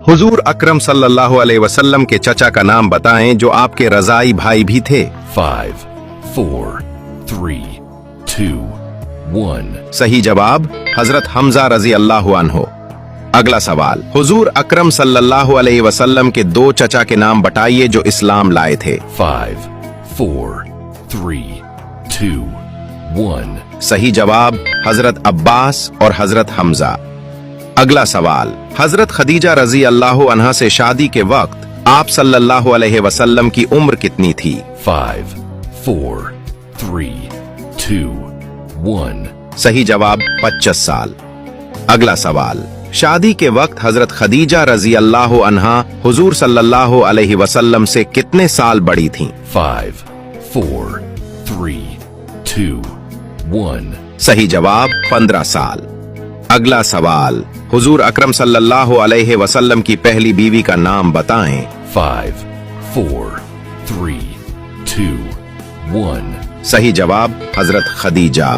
हुजूर अकरम सल्लल्लाहु अलैहि वसल्लम के चचा का नाम बताएं जो आपके रज़ाई भाई भी थे। 5, 4, 3, 2, 1. सही जवाब हजरत हमजा रजी अल्लाह अन्हो। अगला सवाल, हुजूर अकरम सल्लल्लाहु अलैहि वसल्लम के दो चचा के नाम बताइए जो इस्लाम लाए थे। 5, 4, 3, 2, 1. सही जवाब हजरत अब्बास और हजरत हमजा। अगला सवाल, हजरत खदीजा रजी अल्लाह अन्हा से शादी के वक्त आप सल्लल्लाहु अलैहि वसल्लम की उम्र कितनी थी? 5, 4, 3, 2, 1. सही जवाब 25 साल। अगला सवाल, शादी के वक्त हजरत खदीजा रजी अल्लाह अन्हा हुजूर सल्लल्लाहु अलैहि वसल्लम से कितने साल बड़ी थीं? 5, 4, 3, 2, 1. सही जवाब 15 साल। अगला सवाल, हुजूर अकरम सल्लल्लाहु अलैहि वसल्लम की पहली बीवी का नाम बताएं। 5, 4, 3, 2, 1. सही जवाब हजरत खदीजा।